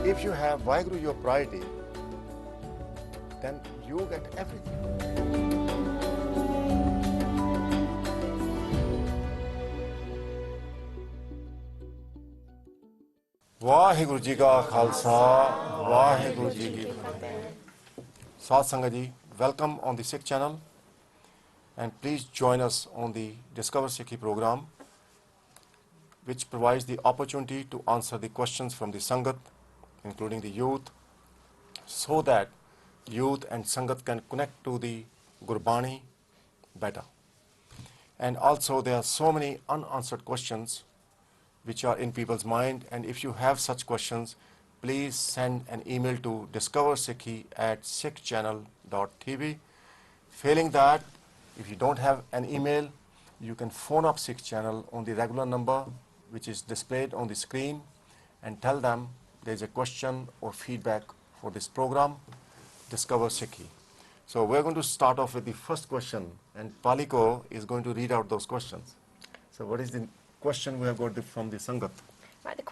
if you have Vaheguru your priority, then you get everything. Waheguru ji का खालसा वाहिगुरु जी की फतेह साथ संगत जी welcome on the Sikh channel and please join us on the Discover Sikhi program which provides the opportunity to answer the questions from the Sangat including the youth so that youth and Sangat can connect to the Gurbani better. And also there are so many unanswered questions which are in people's mind, and if you have such questions, please send an email to discoversikhi@sikhchannel.tv. Failing that, if you don't have an email, you can phone up Sikh Channel on the regular number which is displayed on the screen and tell them there's a question or feedback for this program, Discover Sikhi. So we're going to start off with the first question, and Paliko is going to read out those questions. So what is the question we have got from the Sangat? Right, the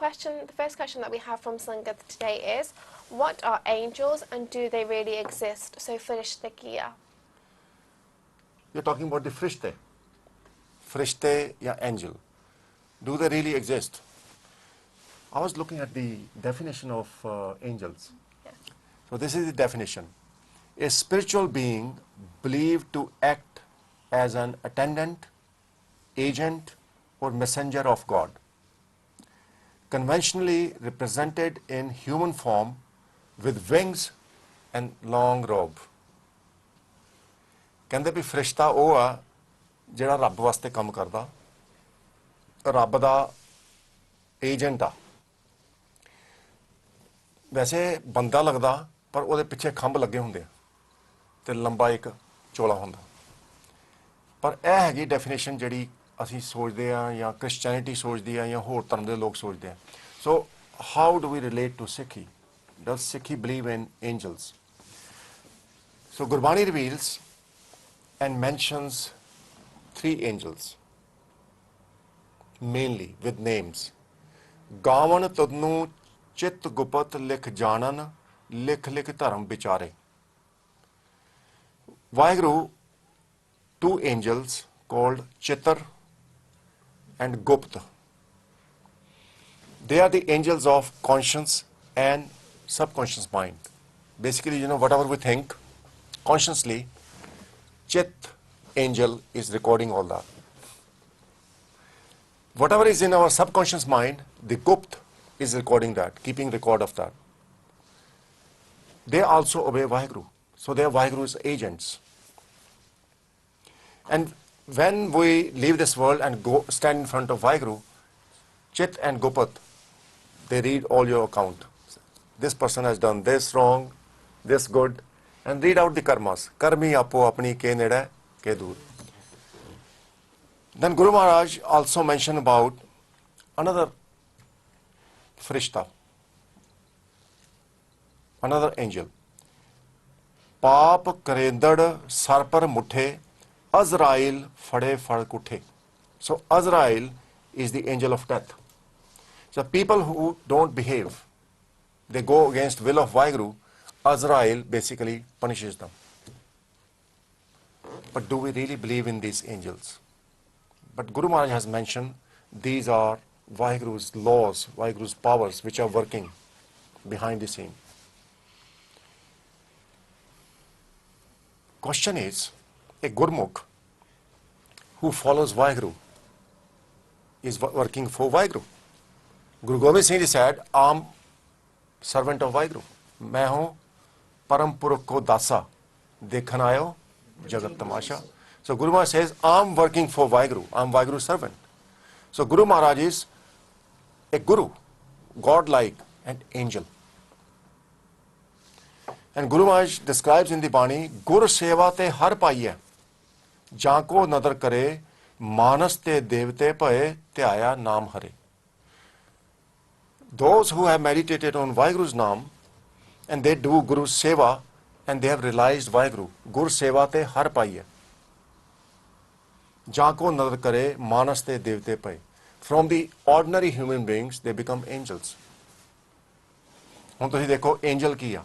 first question that we have from Sangat today is, what are angels and do they really exist? So Farishte Kiya. You're talking about the Frishte. Frishte ya angel. Do they really exist? I was looking at the definition of angels. Yeah. So this is the definition. A spiritual being believed to act as an attendant, agent, or messenger of God, conventionally represented in human form with wings and long robe. ਕਹਿੰਦੇ ਵੀ ਫਰਿਸ਼ਤਾ ਉਹ ਆ ਜਿਹੜਾ ਰੱਬ ਵਾਸਤੇ ਕੰਮ ਕਰਦਾ ਰੱਬ ਦਾ agent ਆ ਵੈਸੇ ਬੰਦਾ ਲੱਗਦਾ ਪਰ ਉਹਦੇ ਪਿੱਛੇ ਖੰਭ ਲੱਗੇ ਹੁੰਦੇ ਆ ਤੇ ਲੰਬਾ ਇੱਕ ਚੋਲਾ ਹੁੰਦਾ ਪਰ ਇਹ ਹੈਗੀ ਡੈਫੀਨੇਸ਼ਨ ਜਿਹੜੀ ਅਸੀਂ ਸੋਚਦੇ ਆ ਜਾਂ ਕ੍ਰਿਸਚੀਅਨਿਟੀ ਸੋਚਦੀ ਆ ਜਾਂ ਹੋਰ ਧਰਮ ਦੇ ਲੋਕ ਸੋਚਦੇ ਆ so how do we relate to Sikhi does Sikhi believe in angels so Gurbani reveals and mentions 3 angels mainly with names. Gavan tadnu chit gupat likh janan likh likh dharam bichare. Vaheguru 2 angels called Chitar and Gupt. They are the angels of conscience and subconscious mind. Basically, whatever we think consciously, Chit angel is recording all that. Whatever is in our subconscious mind, the Gupt is recording that, keeping record of that. They also obey Vaheguru. So they are Vaheguru's agents. And when we leave this world and go stand in front of Vaheguru, Chit and Gupat, they read all your account. This person has done this wrong, this good, and read out the karmas. Karmi apo apni ke neda ke dur. Then Guru Maharaj also mentioned about another Farishta, another angel. Paap karendad sar par muthe, Azrail fade fad kuthe. So Azrail is the angel of death. So people who don't behave, they go against will of Vaheguru, Azrail basically punishes them. But do we really believe in these angels? But Guru Maharaj has mentioned these are Vaheguru's laws, Vaheguru's powers which are working behind the scene. Question is, a Gurmukh who follows Vaheguru is working for Vaheguru. Guru Gobind Singh Ji said, I am servant of Vaheguru. मैं हूँ परम पुरख को दासा देखन आयो jagat tamasha. So Guru Maharaj says, I'm working for Vaheguru. I'm Vaheguru's servant. So Guru Maharaj is a guru, God-like, and angel. And Guru Maharaj describes in the Bani, Gur seva te har paiye, janko nadar kare, manas te devte paye, te aya naam hare. Those who have meditated on Vaheguru's Naam, and they do Guru's seva, and they have realized Vaheguru, Gur seva te har paiye. Janko nadar kare, manas te devte paye. From the ordinary human beings, they become angels. ਹੁਣ ਤੁਸੀਂ ਦੇਖੋ Angel ਕੀ ਆ।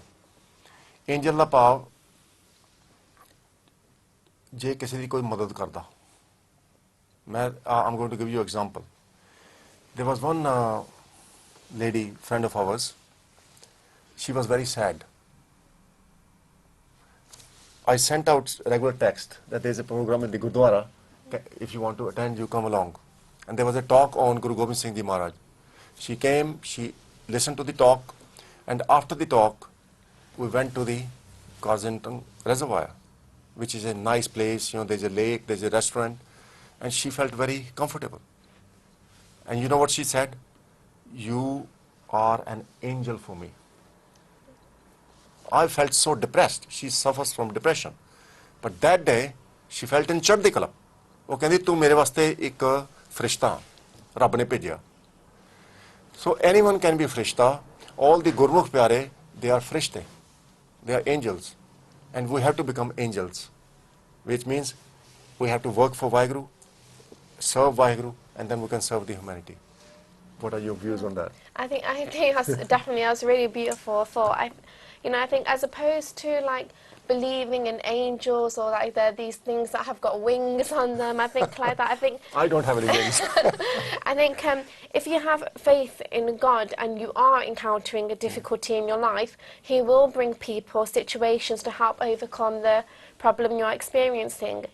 Angel ਦਾ ਭਾਵ ਜੇ ਕਿਸੇ ਦੀ ਕੋਈ ਮਦਦ ਕਰਦਾ। ਮੈਂ I'm going to give you an example. There was one lady, friend of ours. She was very sad. I sent out regular text that there's a program in the Gurdwara. If you want to attend, you come along. And there was a talk on Guru Gobind Singh Ji Maharaj. She came, she listened to the talk, and after the talk, we went to the Kazintang Reservoir, which is a nice place. You know, there's a lake, there's a restaurant, and she felt very comfortable. And you know what she said? You are an angel for me. I felt so depressed. She suffers from depression. But that day, she felt in ਚੜ੍ਹਦੀ ਕਲਾ। ਉਹ ਕਹਿੰਦੀ ਤੂੰ ਮੇਰੇ ਵਾਸਤੇ ਇੱਕ ਫਰਿਸ਼ਤਾ ਰੱਬ ਨੇ ਭੇਜਿਆ। So anyone can be ਫਰਿਸ਼ਤਾ. All the Gurmukh pyare, they are frishte. They are angels. And we have to become angels. Which means we have to work for Vaheguru, serve Vaheguru, and then we can serve the humanity. What are your views on that? I think that's really beautiful thought. I think as opposed to like believing in angels or like they're these things that have got wings on them, I think like that. I think I don't have any wings. I think if you have faith in God and you are encountering a difficulty in your life, He will bring people, situations to help overcome the problem you're experiencing.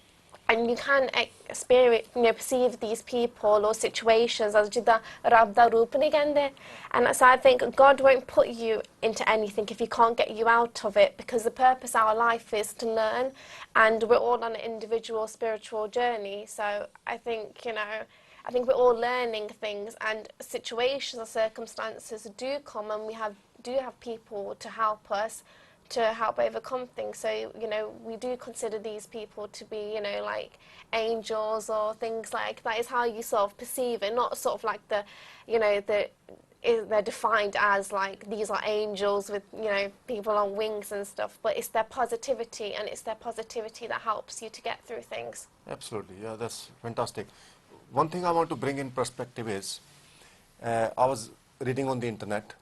And you can experience, perceive these people or situations as jida rabda roop nigande. And so I think God won't put you into anything if He can't get you out of it, because the purpose of our life is to learn, and we're all on an individual spiritual journey. So I think, I think we're all learning things, and situations or circumstances do come, and we do have people to help us, to help overcome things. So, we do consider these people to be, like angels or things like that. Is how you sort of perceive it, not sort of like they're defined as like these are angels with, people on wings and stuff, but it's their positivity, and it's their positivity that helps you to get through things. Absolutely, yeah, that's fantastic. One thing I want to bring in perspective is, I was reading on the internet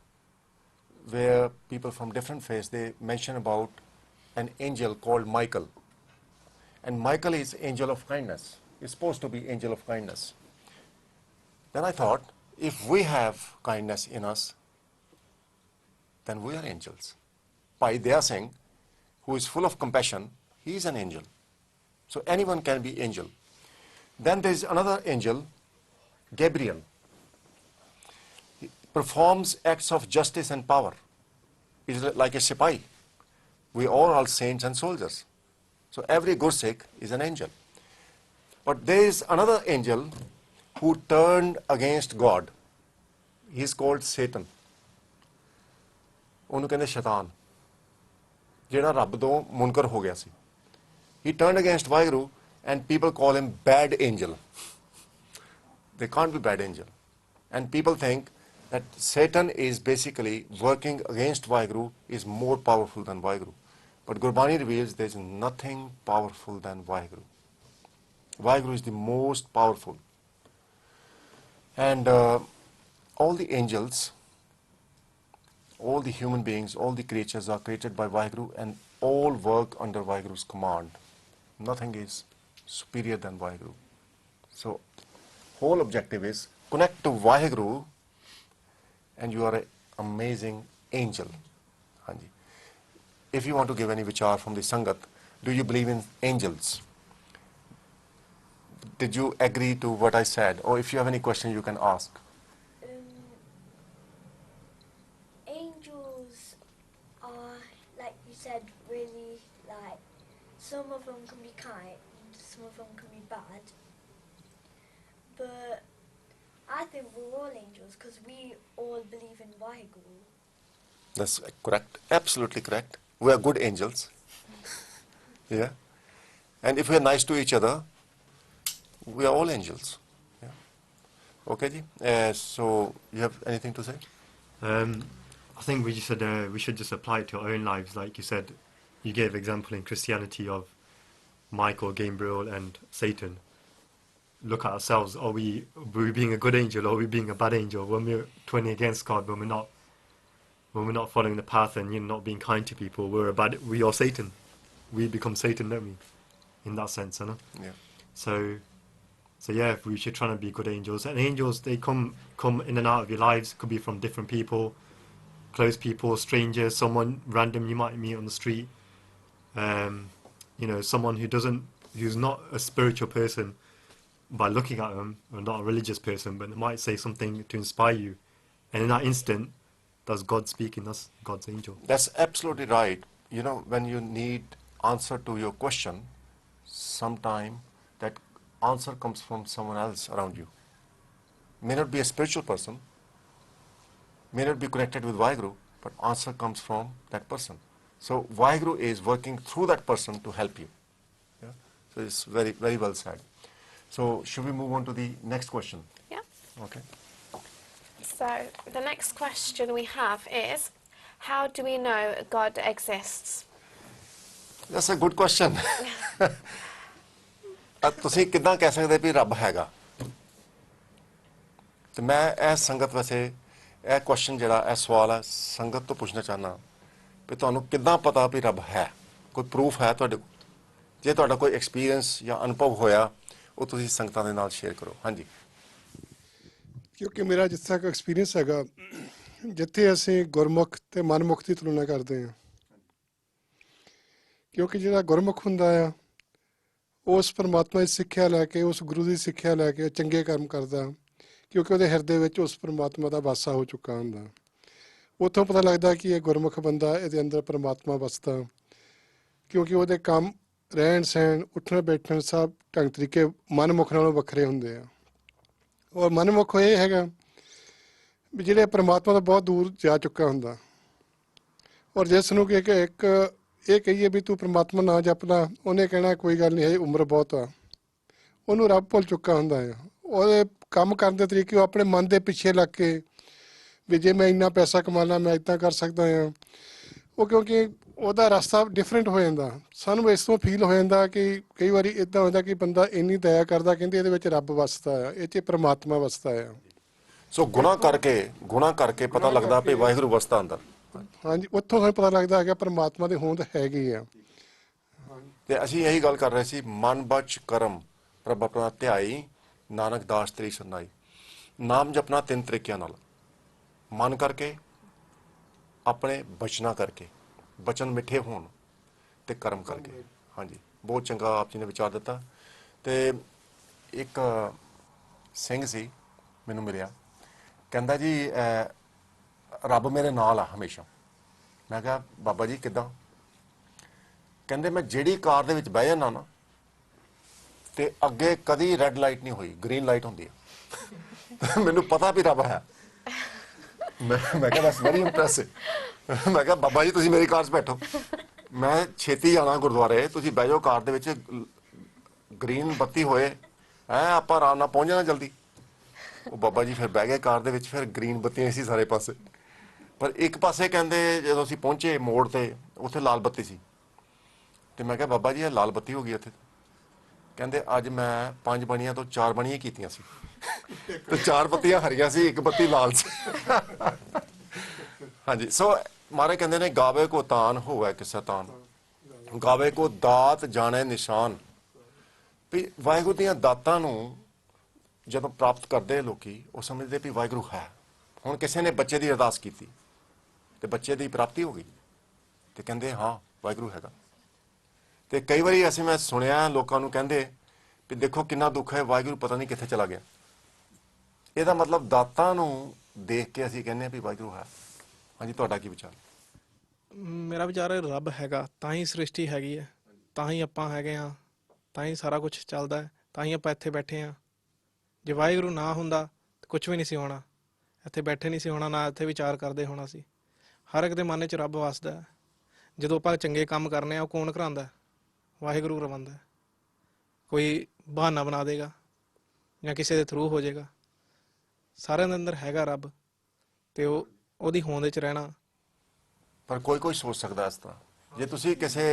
where people from different faiths, they mention about an angel called Michael. And Michael is angel of kindness. It's supposed to be angel of kindness. Then I thought, if we have kindness in us, then we are angels. By Daya Singh, who is full of compassion, he is an angel. So anyone can be angel. Then there is another angel, Gabriel. He performs acts of justice and power. He's like a sipai. We all are saints and soldiers. So every Gursikh is an angel. But there is another angel who turned against God. He is called Satan. ਉਹਨੂੰ ਕਹਿੰਦੇ ਸ਼ੈਤਾਨ, ਜਿਹੜਾ ਰੱਬ ਤੋਂ ਮੁਨਕਰ ਹੋ ਗਿਆ ਸੀ. He turned against Vaheguru, and people call him bad angel. They can't be bad angel. And people think that Satan is basically working against Vaheguru, is more powerful than Vaheguru. But Gurbani reveals there is nothing powerful than Vaheguru. Vaheguru is the most powerful. And all the angels, all the human beings, all the creatures are created by Vaheguru, and all work under Vaheguru's command. Nothing is superior than Vaheguru. So whole objective is connect to Vaheguru, and you are an amazing angel. Hanji. If you want to give any vichar from the Sangat, do you believe in angels? Did you agree to what I said? Or if you have any question, you can ask. Angels are, like you said, really like, some of them can be kind, some of them can be bad. But I think we're all angels because we all believe in Vaheguru. That's correct. Absolutely correct. We are good angels. Yeah. And if we are nice to each other, we are all angels. Yeah. Okay, ji. So you have anything to say? I think we should just apply it to our own lives. Like you said, you gave example in Christianity of Michael, Gabriel, and Satan. Look at ourselves. Are we being a good angel, or are we being a bad angel? When we're turning against God, when we're when we're not following the path and not being kind to people, we are Satan. We become Satan, don't we? In that sense, you know. Yeah. So yeah, we should try to be good angels. And angels, they come in and out of your lives. Could be from different people, close people, strangers, someone random you might meet on the street. Someone who's not a spiritual person by looking at them, or not a religious person, but they might say something to inspire you. And in that instant, that's God speaking. That's God's angel. That's absolutely right. When you need answer to your question, sometime that answer comes from someone else around you. May not be a spiritual person, may not be connected with Vaheguru, but answer comes from that person. So Vaheguru is working through that person to help you. Yeah? So it's very, very well said. So should we move on to the next question? Yeah. Okay. So the next question we have is, how do we know God exists? That's a good question. ਤੁਸੀਂ ਕਿੱਦਾਂ ਕਹਿ ਸਕਦੇ ਵੀ ਰੱਬ ਹੈਗਾ? ਤੇ ਮੈਂ ਇਹ ਸੰਗਤ ਵੈਸੇ ਇਹ ਕੁਐਸਚਨ ਜਿਹੜਾ ਇਹ ਸਵਾਲ ਹੈ ਸੰਗਤ ਤੋਂ ਪੁੱਛਣਾ ਚਾਹਨਾ ਵੀ ਤੁਹਾਨੂੰ ਕਿੱਦਾਂ ਪਤਾ ਵੀ ਰੱਬ ਹੈ? ਕੋਈ ਪ੍ਰੂਫ ਹੈ ਤੁਹਾਡੇ ਕੋਲ? ਜੇ ਤੁਹਾਡਾ ਕੋਈ ਐਕਸਪੀਰੀਅੰਸ ਜਾਂ ਅਨੁਭਵ ਹੋਇਆ ਉਹ ਤੁਸੀਂ ਸੰਗਤਾਂ ਦੇ ਨਾਲ ਸ਼ੇਅਰ ਕਰੋ। ਹਾਂਜੀ। ਕਿਉਂਕਿ ਮੇਰਾ ਜਿਸ ਤੱਕ ਐਕਸਪੀਰੀਅੰਸ ਹੈਗਾ, ਜਿੱਥੇ ਅਸੀਂ ਗੁਰਮੁਖ ਤੇ ਮਨਮੁਖ ਦੀ ਤੁਲਨਾ ਕਰਦੇ ਹਾਂ, ਕਿਉਂਕਿ ਜਿਹੜਾ ਗੁਰਮੁਖ ਹੁੰਦਾ ਆ ਉਸ ਪਰਮਾਤਮਾ ਦੀ ਸਿੱਖਿਆ ਲੈ ਕੇ, ਉਸ ਗੁਰੂ ਦੀ ਸਿੱਖਿਆ ਲੈ ਕੇ ਚੰਗੇ ਕਰਮ ਕਰਦਾ, ਕਿਉਂਕਿ ਉਹਦੇ ਹਿਰਦੇ ਵਿੱਚ ਉਸ ਪਰਮਾਤਮਾ ਦਾ ਵਾਸਾ ਹੋ ਚੁੱਕਾ ਹੁੰਦਾ। ਉੱਥੋਂ ਪਤਾ ਲੱਗਦਾ ਕਿ ਇਹ ਗੁਰਮੁਖ ਬੰਦਾ, ਇਹਦੇ ਅੰਦਰ ਪਰਮਾਤਮਾ ਵਸਦਾ, ਕਿਉਂਕਿ ਉਹਦੇ ਕੰਮ, ਰਹਿਣ ਸਹਿਣ, ਉੱਠਣ ਬੈਠਣ ਸਭ ਢੰਗ ਤਰੀਕੇ ਮਨਮੁਖ ਨਾਲੋਂ ਵੱਖਰੇ ਹੁੰਦੇ ਆ। ਔਰ ਮਨਮੁਖ ਇਹ ਹੈਗਾ ਵੀ ਜਿਹੜੇ ਪਰਮਾਤਮਾ ਤੋਂ ਬਹੁਤ ਦੂਰ ਜਾ ਚੁੱਕਾ ਹੁੰਦਾ, ਔਰ ਜਿਸ ਨੂੰ ਕਿ ਇੱਕ ਇਹ ਕਹੀਏ ਵੀ ਤੂੰ ਪਰਮਾਤਮਾ ਨਾ ਜਪ ਲਾ, ਉਹਨੇ ਕਹਿਣਾ ਕੋਈ ਗੱਲ ਨਹੀਂ ਹੈ, ਉਮਰ ਬਹੁਤ ਆ। ਉਹਨੂੰ ਰੱਬ ਭੁੱਲ ਚੁੱਕਾ ਹੁੰਦਾ ਆ। ਉਹਦੇ ਕੰਮ ਕਰਨ ਦੇ ਤਰੀਕੇ ਉਹ ਆਪਣੇ ਮਨ ਦੇ ਪਿੱਛੇ ਲੱਗ ਕੇ ਵੀ ਜੇ ਮੈਂ ਇੰਨਾ ਪੈਸਾ ਕਮਾ ਲਾਂ, ਮੈਂ ਇੱਦਾਂ ਕਰ ਸਕਦਾ ਹਾਂ। ਉਹ ਕਿਉਂਕਿ ਉਹਦਾ ਰਸਤਾ ਡਿਫਰੈਂਟ ਹੋ ਜਾਂਦਾ। ਸਾਨੂੰ ਇਸ ਤੋਂ ਫੀਲ ਹੋ ਜਾਂਦਾ ਕਿ ਕਈ ਵਾਰੀ ਇੱਦਾਂ ਹੁੰਦਾ ਕਿ ਬੰਦਾ ਇੰਨੀ ਦਇਆ ਕਰਦਾ, ਕਹਿੰਦੇ ਇਹਦੇ ਵਿੱਚ ਰੱਬ ਵਸਦਾ ਆ, ਇਹ 'ਚ ਪਰਮਾਤਮਾ ਵਸਦਾ ਆ। ਸੋ ਗੁਨਾਹ ਕਰਕੇ ਪਤਾ ਲੱਗਦਾ ਵੀ ਵਾਹਿਗੁਰੂ ਵਸਦਾ ਅੰਦਰ। ਹਾਂਜੀ, ਉੱਥੋਂ ਸਾਨੂੰ ਪਤਾ ਲੱਗਦਾ ਹੈਗਾ ਪਰਮਾਤਮਾ ਦੀ ਹੋਂਦ ਹੈਗੀ ਆ। ਤੇ ਅਸੀਂ ਇਹੀ ਗੱਲ ਕਰ ਰਹੇ ਸੀ, ਮਨ ਬਚ ਕਰਮ ਪ੍ਰਭ ਆਪਣਾ ਧਿਆਈ, ਨਾਨਕ ਦਾਸ ਤੇਰੀ ਸਰਨਾਈ। ਨਾਮ ਜਪਣਾ 3 ਤਰੀਕਿਆਂ ਨਾਲ, ਮਨ ਕਰਕੇ, ਆਪਣੇ ਬਚਨਾਂ ਕਰਕੇ, ਬਚਨ ਮਿੱਠੇ ਹੋਣ, ਤੇ ਕਰਮ ਕਰਕੇ। ਹਾਂਜੀ, ਬਹੁਤ ਚੰਗਾ ਆਪ ਜੀ ਨੇ ਵਿਚਾਰ ਦਿੱਤਾ। ਤੇ ਇੱਕ ਸਿੰਘ ਸੀ ਮੈਨੂੰ ਮਿਲਿਆ, ਕਹਿੰਦਾ ਜੀ ਰੱਬ ਮੇਰੇ ਨਾਲ ਆ ਹਮੇਸ਼ਾ। ਮੈਂ ਕਿਹਾ ਬਾਬਾ ਜੀ ਕਿੱਦਾਂ? ਕਹਿੰਦੇ ਮੈਂ ਜਿਹੜੀ ਕਾਰ ਦੇ ਵਿੱਚ ਬਹਿ ਜਾਂਦਾ ਨਾ ਤੇ ਅੱਗੇ ਕਦੀ ਰੈੱਡ ਲਾਈਟ ਨਹੀਂ ਹੋਈ, ਗ੍ਰੀਨ ਲਾਈਟ ਹੁੰਦੀ ਹੈ। ਮੈਨੂੰ ਪਤਾ ਵੀ ਰੱਬ ਹੈ। ਮੈਂ ਕਿਹਾ ਬਸ ਵੈਰੀ ਇੰਪ੍ਰੈਸਿਵ। ਮੈਂ ਕਿਹਾ ਬਾਬਾ ਜੀ ਤੁਸੀਂ ਮੇਰੀ ਕਾਰ 'ਚ ਬੈਠੋ, ਮੈਂ ਛੇਤੀ ਜਾਣਾ ਗੁਰਦੁਆਰੇ, ਤੁਸੀਂ ਬਹਿ ਜਾਓ ਕਾਰ ਦੇ ਵਿੱਚ, ਗ੍ਰੀਨ ਬੱਤੀ ਹੋਏ ਆਪਾਂ ਆਰਾਮ ਨਾਲ ਪਹੁੰਚ ਜਾਣਾ ਜਲਦੀ। ਉਹ ਬਾਬਾ ਜੀ ਫਿਰ ਬਹਿ ਗਏ ਕਾਰ ਦੇ ਵਿੱਚ, ਫਿਰ ਗ੍ਰੀਨ ਬੱਤੀਆਂ ਸੀ ਸਾਰੇ ਪਾਸੇ, ਪਰ ਇੱਕ ਪਾਸੇ ਕਹਿੰਦੇ ਜਦੋਂ ਅਸੀਂ ਪਹੁੰਚੇ ਮੋੜ ਤੇ ਉੱਥੇ ਲਾਲ ਬੱਤੀ ਸੀ। ਤੇ ਮੈਂ ਕਿਹਾ ਬਾਬਾ ਜੀ ਇਹ ਲਾਲ ਬੱਤੀ ਹੋ ਗਈ ਇੱਥੇ? ਕਹਿੰਦੇ ਅੱਜ ਮੈਂ 5 ਬਣੀਆਂ ਤੋਂ 4 ਬਣੀਆਂ ਕੀਤੀਆਂ ਸੀ ਤੇ 4 ਬੱਤੀਆਂ ਹਰੀਆਂ ਸੀ, 1 ਬੱਤੀ ਲਾਲ ਸੀ। ਹਾਂਜੀ, ਸੋ ਮਾਰੇ ਕਹਿੰਦੇ ਨੇ ਗਾਵੇ ਕੋ ਤਾਨ ਹੋਵੇ ਕਿਸੇ ਤਾਨ, ਗਾਵੇ ਕੋ ਦਾਤ ਜਾਣੇ ਨਿਸ਼ਾਨ। ਵੀ ਵਾਹਿਗੁਰੂ ਦੀਆਂ ਦਾਤਾਂ ਨੂੰ ਜਦੋਂ ਪ੍ਰਾਪਤ ਕਰਦੇ ਲੋਕੀ, ਉਹ ਸਮਝਦੇ ਵੀ ਵਾਹਿਗੁਰੂ ਹੈ। ਹੁਣ ਕਿਸੇ ਨੇ ਬੱਚੇ ਦੀ ਅਰਦਾਸ ਕੀਤੀ ਤੇ ਬੱਚੇ ਦੀ ਪ੍ਰਾਪਤੀ ਹੋ ਗਈ, ਤੇ ਕਹਿੰਦੇ ਹਾਂ ਵਾਹਿਗੁਰੂ ਹੈਗਾ। ਤੇ ਕਈ ਵਾਰੀ ਅਸੀਂ ਮੈਂ ਸੁਣਿਆ ਲੋਕਾਂ ਨੂੰ ਕਹਿੰਦੇ ਵੀ ਦੇਖੋ ਕਿੰਨਾ ਦੁੱਖ ਹੈ, ਵਾਹਿਗੁਰੂ ਪਤਾ ਨਹੀਂ ਕਿੱਥੇ ਚਲਾ ਗਿਆ। ਇਹਦਾ ਮਤਲਬ ਦਾਤਾਂ ਨੂੰ ਦੇਖ ਕੇ ਅਸੀਂ ਕਹਿੰਦੇ ਹਾਂ ਵੀ ਵਾਹਿਗੁਰੂ ਹੈ। ਹਾਂਜੀ, ਤੁਹਾਡਾ ਕੀ ਵਿਚਾਰ? ਮੇਰਾ ਵਿਚਾਰ ਹੈ ਰੱਬ ਹੈਗਾ ਤਾਂ ਹੀ ਸ੍ਰਿਸ਼ਟੀ ਹੈਗੀ ਹੈ, ਤਾਂ ਹੀ ਆਪਾਂ ਹੈਗੇ ਹਾਂ, ਤਾਂ ਹੀ ਸਾਰਾ ਕੁਝ ਚੱਲਦਾ ਹੈ, ਤਾਂ ਹੀ ਆਪਾਂ ਇੱਥੇ ਬੈਠੇ ਹਾਂ। ਜੇ ਵਾਹਿਗੁਰੂ ਨਾ ਹੁੰਦਾ ਤਾਂ ਕੁਝ ਵੀ ਨਹੀਂ ਸੀ ਹੋਣਾ, ਇੱਥੇ ਬੈਠੇ ਨਹੀਂ ਸੀ ਹੋਣਾ, ਨਾ ਇੱਥੇ ਵਿਚਾਰ ਕਰਦੇ ਹੋਣਾ ਸੀ। ਹਰ ਇੱਕ ਦੇ ਮਨ 'ਚ ਰੱਬ ਵਸਦਾ ਹੈ। ਜਦੋਂ ਆਪਾਂ ਚੰਗੇ ਕੰਮ ਕਰਨੇ ਆ, ਉਹ ਕੌਣ ਕਰਾਉਂਦਾ? ਵਾਹਿਗੁਰੂ ਕਰਵਾਉਂਦਾ। ਕੋਈ ਬਹਾਨਾ ਬਣਾ ਦੇਗਾ ਜਾਂ ਕਿਸੇ ਦੇ ਥਰੂ ਹੋ ਜਾਏਗਾ। ਸਾਰਿਆਂ ਦੇ ਅੰਦਰ ਹੈਗਾ ਰੱਬ, ਤੇ ਉਹਦੀ ਹੋਂਦ 'ਚ ਰਹਿਣਾ। ਪਰ ਕੋਈ ਸੋਚ ਸਕਦਾ ਇਸ ਤਰ੍ਹਾਂ। ਜੇ ਤੁਸੀਂ ਕਿਸੇ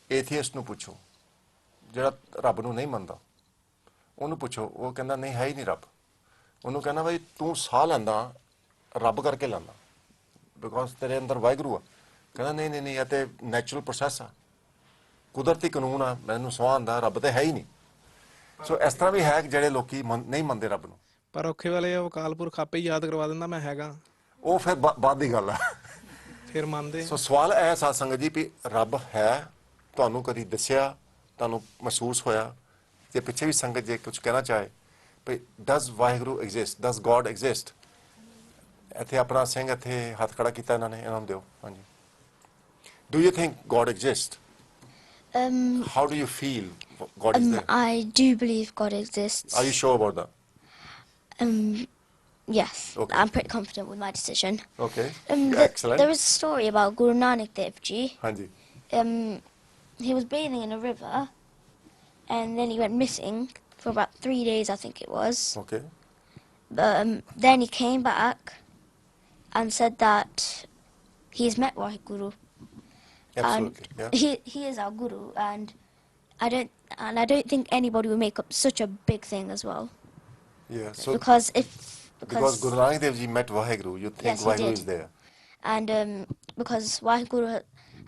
ਏਥੀਇਸਟ ਨੂੰ ਪੁੱਛੋ ਜਿਹੜਾ ਰੱਬ ਨੂੰ ਨਹੀਂ ਮੰਨਦਾ, ਉਹਨੂੰ ਪੁੱਛੋ, ਉਹ ਕਹਿੰਦਾ ਨਹੀਂ ਹੈ ਹੀ ਨਹੀਂ ਰੱਬ। ਉਹਨੂੰ ਕਹਿੰਦਾ ਬਈ ਤੂੰ ਸਾਹ ਲੈਂਦਾ ਰੱਬ ਕਰਕੇ ਲੈਂਦਾ, ਬਿਕੋਜ਼ ਤੇਰੇ ਅੰਦਰ ਵਾਹਿਗੁਰੂ ਆ। ਕਹਿੰਦਾ ਨਹੀਂ ਨਹੀਂ ਨਹੀਂ, ਇਹ ਤੇ ਨੈਚੁਰਲ ਪ੍ਰੋਸੈਸ ਆ, ਕੁਦਰਤੀ ਕਾਨੂੰਨ ਆ, ਮੈਨੂੰ ਸਹੁੰ ਆਉਂਦਾ ਰੱਬ ਤੇ ਹੈ ਹੀ ਨਹੀਂ। ਸੋ ਇਸ ਤਰ੍ਹਾਂ ਵੀ ਹੈ ਕਿ ਜਿਹੜੇ ਲੋਕੀ ਨਹੀਂ ਮੰਨਦੇ ਰੱਬ ਨੂੰ, ਪਰ ਔਖੇ ਵਾਲੇ ਉਹ ਅਕਾਲ ਪੁਰਖ ਆਪੇ ਹੀ ਯਾਦ ਕਰਵਾ ਦਿੰਦਾ ਮੈਂ ਹੈਗਾ, ਉਹ ਫਿਰ ਬਾਅਦ ਦੀ ਗੱਲ ਆ। ਫਿਰ ਮੰਨਦੇ। ਸੋ ਸਵਾਲ ਇਹ ਸਾਧ ਸੰਗਤ ਜੀ ਵੀ ਰੱਬ ਹੈ, ਤੁਹਾਨੂੰ ਕਦੀ ਦੱਸਿਆ, ਤੁਹਾਨੂੰ ਮਹਿਸੂਸ ਹੋਇਆ? ਜੇ ਪਿੱਛੇ ਵੀ ਸੰਗਤ ਜੇ ਕੁਝ ਕਹਿਣਾ ਚਾਹੇ ਵੀ does Waheguru exist, does God exist? ਇੱਥੇ ਆਪਣਾ ਸਿੰਘ ਇੱਥੇ ਹੱਥ ਖੜਾ ਕੀਤਾ ਇਹਨਾਂ ਨੇ, ਇਹਨਾਂ ਨੂੰ ਦਿਓ। ਹਾਂਜੀ, do you think God exist? How do you feel God is there? I do believe God exists. Are you sure about that? Yes, Okay. I'm pretty confident with my decision. Okay. There is a story about Guru Nanak Dev Ji. ਹਾਂਜੀ He was bathing in a river, and then he went missing for about 3 days, I think it was. okay Then he came back and said that he's met Vaheguru. absolutely And he is our guru, and I don't think anybody would make up such a big thing as well. yeah so Because because Guru Nanak Dev Ji met Vaheguru, you think Yes, he Vaheguru did. is there? And because Vaheguru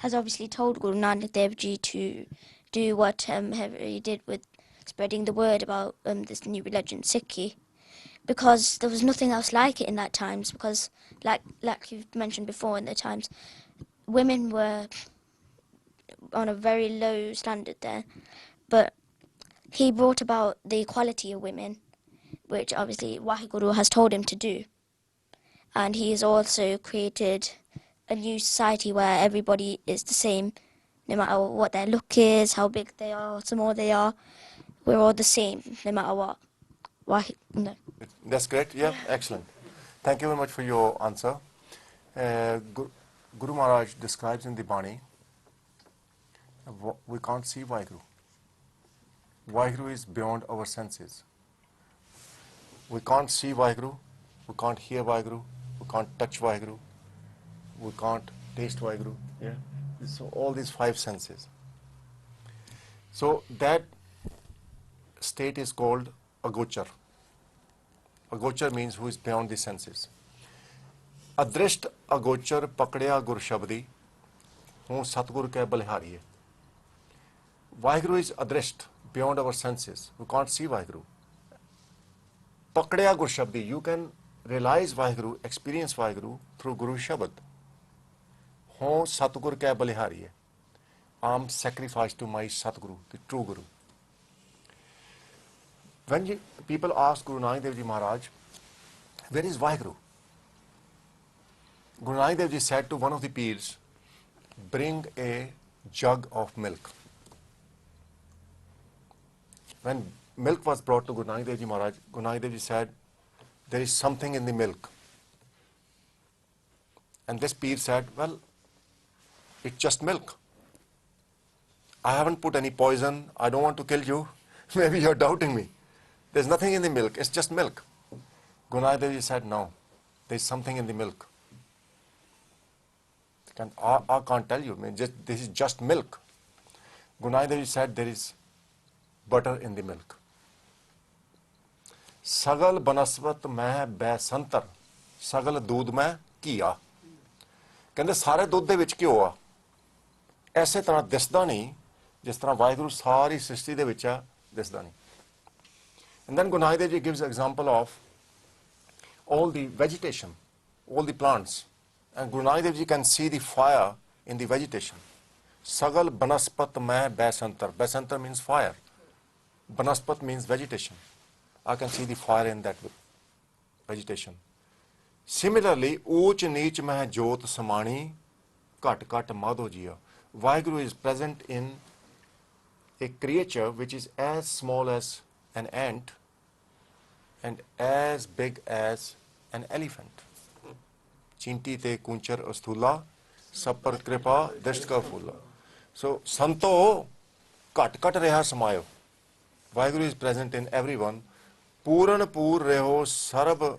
has obviously told Guru Nanak Dev Ji to do whatever he did with spreading the word about this new religion, Sikhi, because there was nothing else like it in that times. Because like you've mentioned before, in the times, women were on a very low standard there, but he brought about the equality of women, which obviously Vaheguru has told him to do. And he has also created a new society where everybody is the same, no matter what their look is, how big they are, how small they are. We're all the same, no matter what. No. That's great. Yeah, excellent. Thank you very much for your answer. Guru Maharaj describes in the Bani, we can't see Vaheguru. Vaheguru is beyond our senses. We can't see Vaheguru, we can't hear Vaheguru, we can't touch Vaheguru, we can't taste Vaheguru. Yeah. So all these 5 senses. So that state is called agochar. Agochar means who is beyond the senses. Adrisht agochar pakੜਿਆ ਗੁਰ ਸ਼ਬਦੀ, ਹੂੰ ਸਤਿਗੁਰ ਕੈ ਬਲਿਹਾਰੀਏ. Vaheguru is adrisht, beyond our senses. We can't see Vaheguru. Pakੜਿਆ ਗੁਰ ਸ਼ਬਦੀ, you can realize Vaheguru, experience Vaheguru through Guru Shabad. ਹੂੰ ਸਤਿਗੁਰ ਕੈ ਬਲਿਹਾਰੀਏ. I'm sacrificed to my Satguru, the true Guru. When people ask Guru Nanak Dev Ji Maharaj, where is Vaheguru? Guru Nanak Dev Ji said to one of the peers, bring a jug of milk. When milk was brought to Guru Nanak Dev Ji Maharaj, Guru Nanak Dev Ji said, there is something in the milk. And this peer said, well, it's just milk. I haven't put any poison, I don't want to kill you. Maybe you're doubting me. There's nothing in the milk, it's just milk. Guru Nanak Dev Ji said, no, there's something in the milk. I can't tell you, this is just milk. Guru Nanak Dev Ji said, there is butter in the milk. Sagal banasvat ਮੈਂ ਬੈਸੰਤਰ, ਸਗਲ दूध ਮੈਂ ਘੀਆ. ਕਹਿੰਦੇ ਸਾਰੇ ਦੁੱਧ ਦੇ ਵਿੱਚ ਘਿਓ ਆ. ਐਸੇ ਤਰ੍ਹਾਂ ਦਿਸਦਾ ਨਹੀਂ ਜਿਸ ਤਰ੍ਹਾਂ ਵਾਹਿਗੁਰੂ ਸਾਰੀ ਸ੍ਰਿਸ਼ਟੀ ਦੇ ਵਿੱਚ ਆ, ਦਿਸਦਾ ਨਹੀਂ. And then Guru Nanak Dev Ji gives an example of all the vegetation, all the plants. And Guru Nanak Dev Ji can see the fire in the vegetation. Sagal banaspat मैं बैसंतर. बैसंतर means fire. Banaspat means vegetation. I can see the fire in that vegetation. Similarly, ऊंच नीच मैं जोत समाणी, घट घट माधो जिया. Vaheguru is present in a creature which is as small as an ant and as big as an elephant. Chinti te kunchar asthula, sapar kripa dishtka phula. So, santo kat kat reha samayo. Vaheguru is present in everyone. Puran pur reho sarab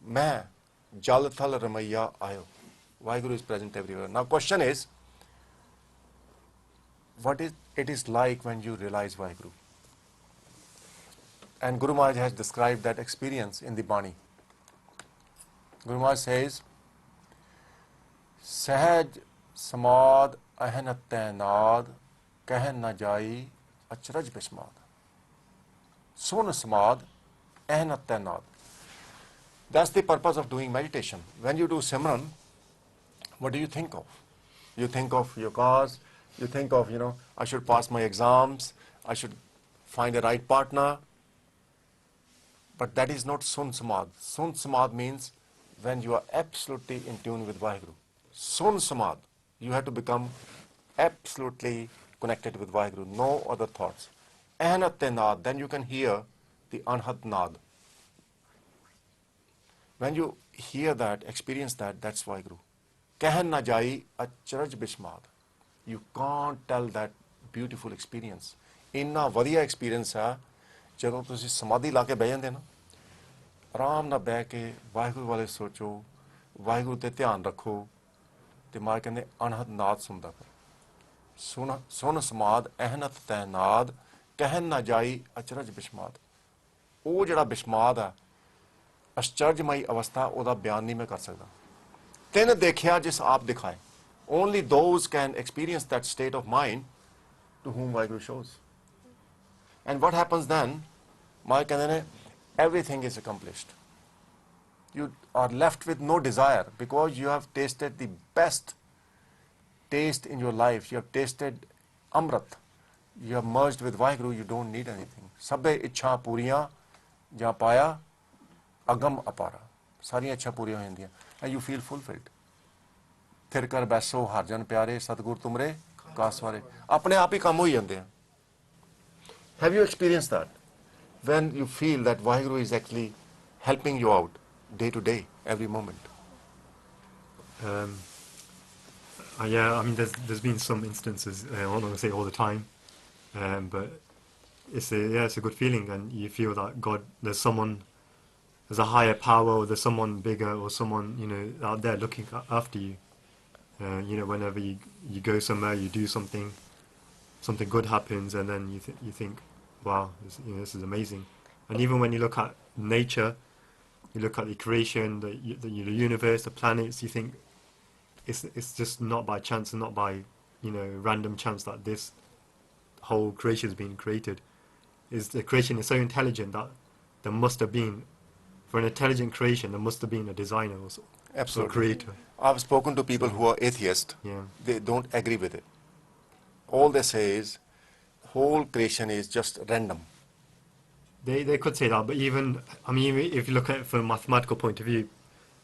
meh jal thal ramaiya ayo. Vaheguru is present everywhere. Now, question is, what is it is like when you realize Vaheguru? And Guru Maharaj has described that experience in the Bani. Guru Maharaj says, सहज समाद अहनत तैनाद कह न जाई अचरज बिस्माद. Sun samad ahnat tainad. That's the purpose of doing meditation. When you do Simran, what do you think of? You think of your cause, you think of, I should pass my exams, I should find a right partner. But that is not Sun Samad. Sun Samad means when you are absolutely in tune with Vaheguru. Sun Samad, you have to become absolutely connected with Vaheguru, no other thoughts. Ahnat Naad, then you can hear the Anhat Naad. When you hear that, experience that, that's Vaheguru. Kahan na jai acharaj bismad. You can't tell that beautiful experience. Inna vadiya experience hai, ਜਦੋਂ ਤੁਸੀਂ ਸਮਾਧੀ ਲਾ ਕੇ ਬਹਿ ਜਾਂਦੇ ਨਾ, ਆਰਾਮ ਨਾਲ ਬਹਿ ਕੇ ਵਾਹਿਗੁਰੂ ਵਾਲੇ ਸੋਚੋ, ਵਾਹਿਗੁਰੂ ਤੇ ਧਿਆਨ ਰੱਖੋ, ਤੇ ਮਾਰ ਕਹਿੰਦੇ ਅਨਹਦ ਨਾਦ ਸੁਣਦਾ ਫਿਰ. ਸੁਣ ਸਮਾਦ ਅਹਨਤ ਤੈਨਾਦ ਕਹਿਨ ਨਾ ਜਾਈ ਅਚਰਜ ਬਿਸ਼ਮਾਦ. ਉਹ ਜਿਹੜਾ ਬਿਸ਼ਮਾਦ ਆ, ਅਸ਼ਚਰਜਮਈ ਅਵਸਥਾ, ਉਹਦਾ ਬਿਆਨ ਨਹੀਂ ਮੈਂ ਕਰ ਸਕਦਾ. ਤਿੰਨ ਦੇਖਿਆ ਜਿਸ ਆਪ ਦਿਖਾਏ. Only those can experience that state of mind to whom Vaheguru shows. And what happens then? Maharaj ਕਹਿੰਦੇ ਨੇ, everything is accomplished. You are left with no desire because you have tasted the best taste in your life. You have tasted Amrit. You have merged with Vaheguru. You don't need anything. Sabbe ਇੱਛਾ ਪੂਰੀਆਂ ਜਾਂ ਪਾਇਆ ਅਗਮ ਅਪਾਰਾ. ਸਾਰੀਆਂ ਇੱਛਾ ਪੂਰੀਆਂ ਹੋ ਜਾਂਦੀਆਂ. And you feel fulfilled. ਫਿਰ ਕਰ ਬੈਸੋ ਹਰ ਜਨ ਪਿਆਰੇ ਸਤਿਗੁਰ ਤੁਮਰੇ ਕਾਸਵਾਰੇ. ਆਪਣੇ ਆਪ ਹੀ ਕੰਮ ਹੋਈ ਜਾਂਦੇ ਆ. Have you experienced that? When you feel that Vaheguru is actually helping you out day to day, every moment? Yeah, I mean, there's been some instances, I'm not going to say all the time, but it's a good feeling, and you feel that there's a higher power, or there's someone bigger, or someone, out there looking after you. Whenever you go somewhere, you do something good happens, and then you think, wow, this is amazing. And even when you look at nature, you look at the creation, the universe, the planets, you think it's just not by chance and not by random chance that this whole creation has been created. The creation is so intelligent that there must have been, for an intelligent creation, there must have been a designer also. Absolutely. A creator. I've spoken to people who are atheists. Yeah. They don't agree with it. All they say is whole creation is just random. They could say that, but even if you look at it from a mathematical point of view,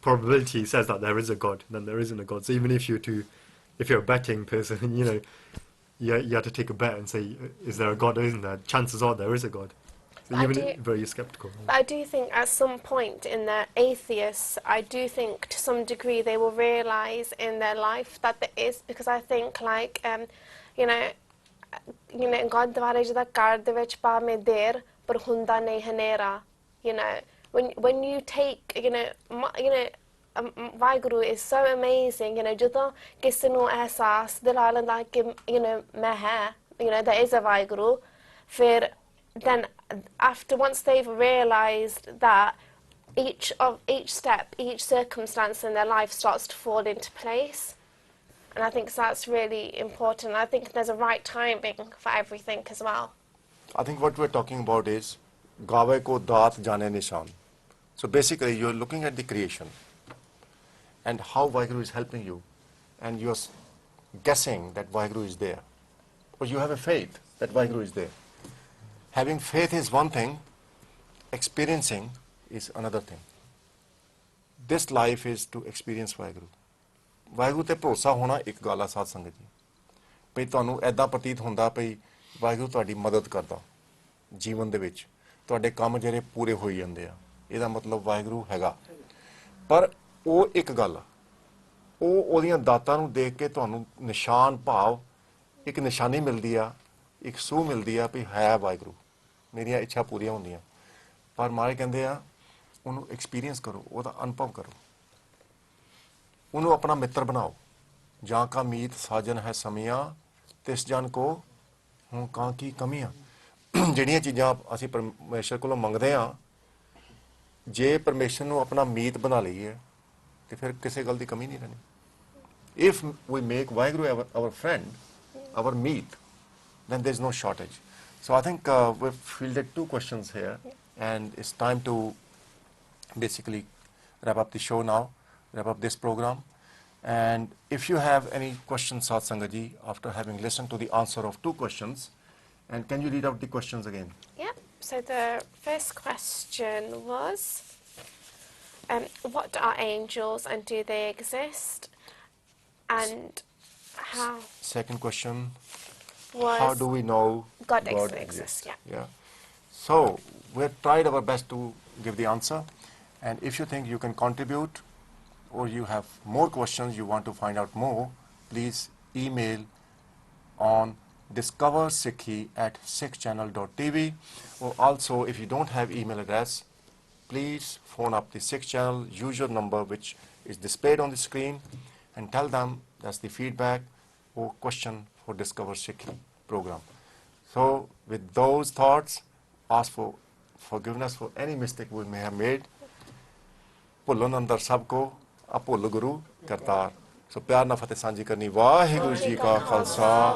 probability says that there is a God, then there isn't a God. So even if you're a betting person, you have to take a bet and say, is there a God or isn't there? Chances are there is a God. So even very skeptical. I do think at some point in their atheists, I do think to some degree they will realise in their life that there is, because I think God dware jada kar de vich pa me der par hunda nahi hanera. When you take Vaheguru is so amazing. ਜਦੋਂ ਕਿਸੇ ਨੂੰ ਅਹਿਸਾਸ ਦਿਲਾ ਲੈਂਦਾ ਕਿ ਮੈਂ ਹੈ, there is a Vaheguru, ਫਿਰ then once they've realised that each step, each circumstance in their life starts to fall into place. And I think that's really important. I think there's a right timing for everything as well. I think what we're talking about is Gawe ko daat jane nishan. So basically you're looking at the creation and how Vaheguru is helping you, and you're guessing that Vaheguru is there. Or you have a faith that Vaheguru is there. Having faith is one thing, experiencing is another thing. This life is to experience Vaheguru. Waheguru ਤੇ ਭਰੋਸਾ ਹੋਣਾ ਇੱਕ ਗੱਲ ਆ ਸਾਧ ਸੰਗਤ ਜੀ, ਭਈ ਤੁਹਾਨੂੰ ਐਦਾਂ ਪ੍ਰਤੀਤ ਹੁੰਦਾ ਭਈ ਵਾਹਿਗੁਰੂ ਤੁਹਾਡੀ ਮਦਦ ਕਰਦਾ ਜੀਵਨ ਦੇ ਵਿੱਚ, ਤੁਹਾਡੇ ਕੰਮ ਜਿਹੜੇ ਪੂਰੇ ਹੋਈ ਜਾਂਦੇ ਆ, ਇਹਦਾ ਮਤਲਬ ਵਾਹਿਗੁਰੂ ਹੈਗਾ. ਪਰ ਉਹ ਇੱਕ ਗੱਲ ਆ, ਉਹ ਉਹਦੀਆਂ ਦਾਤਾਂ ਨੂੰ ਦੇਖ ਕੇ ਤੁਹਾਨੂੰ ਨਿਸ਼ਾਨ ਭਾਵ ਇੱਕ ਨਿਸ਼ਾਨੀ ਮਿਲਦੀ ਆ, ਇੱਕ ਸੂਹ ਮਿਲਦੀ ਆ ਵੀ ਹੈ ਵਾਹਿਗੁਰੂ, ਮੇਰੀਆਂ ਇੱਛਾ ਪੂਰੀਆਂ ਹੁੰਦੀਆਂ. ਪਰ ਮਹਾਰਾਜ ਕਹਿੰਦੇ ਆ ਉਹਨੂੰ ਐਕਸਪੀਰੀਅੰਸ ਕਰੋ, ਉਹਦਾ ਅਨੁਭਵ ਕਰੋ, ਉਹਨੂੰ ਆਪਣਾ ਮਿੱਤਰ ਬਣਾਓ. ਜਾਂ ਕਾ ਮੀਤ ਸਾਜਨ ਹੈ ਸਮੀਆਂ ਤਿਸ ਜਨ ਕੋ ਹੁਣ ਕਾਂ ਕੀ ਕਮੀਆਂ. ਜਿਹੜੀਆਂ ਚੀਜ਼ਾਂ ਅਸੀਂ ਪਰਮੇਸ਼ਰ ਕੋਲੋਂ ਮੰਗਦੇ ਹਾਂ, ਜੇ ਪਰਮੇਸ਼ਰ ਨੂੰ ਆਪਣਾ ਮੀਤ ਬਣਾ ਲਈਏ ਤੇ ਫਿਰ ਕਿਸੇ ਗੱਲ ਦੀ ਕਮੀ ਨਹੀਂ ਰਹਿਣੀ. If we make Vaheguru our friend, our meat, then there's no shortage. So I think we've fielded 2 questions here, and it's time to basically wrap up the show now, wrap up this program. And if you have any questions, Sat Sangaji, after having listened to the answer of 2 questions, and can you read out the questions again? Yep. So the first question was, what are angels and do they exist? And how Second question, was how do we know God exists? Yeah. Yeah. So we've tried our best to give the answer. And if you think you can contribute or you have more questions, you want to find out more, please email on discoversikhi@sikhchannel.tv, or also if you don't have email address, please phone up the Sikh channel user number which is displayed on the screen and tell them that's the feedback or question for Discover Sikhi program. So with those thoughts, ask for forgiveness for any mistake we may have made. ਭੁੱਲਣ ਅੰਦਰ ਸਭ ਕੋ ਅਭੁੱਲ ਗੁਰੂ ਕਰਤਾਰ. ਸੋ ਪਿਆਰ ਨਾਲ ਫਤਿਹ ਸਾਂਝੀ ਕਰਨੀ. ਵਾਹਿਗੁਰੂ ਜੀ ਕਾ ਖਾਲਸਾ,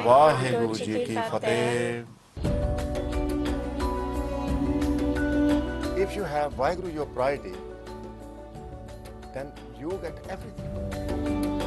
ਵਾਹਿਗੁਰੂ ਜੀ ਕੀ ਫਤਿਹ. If you have Vaheguru your priority, then you get everything.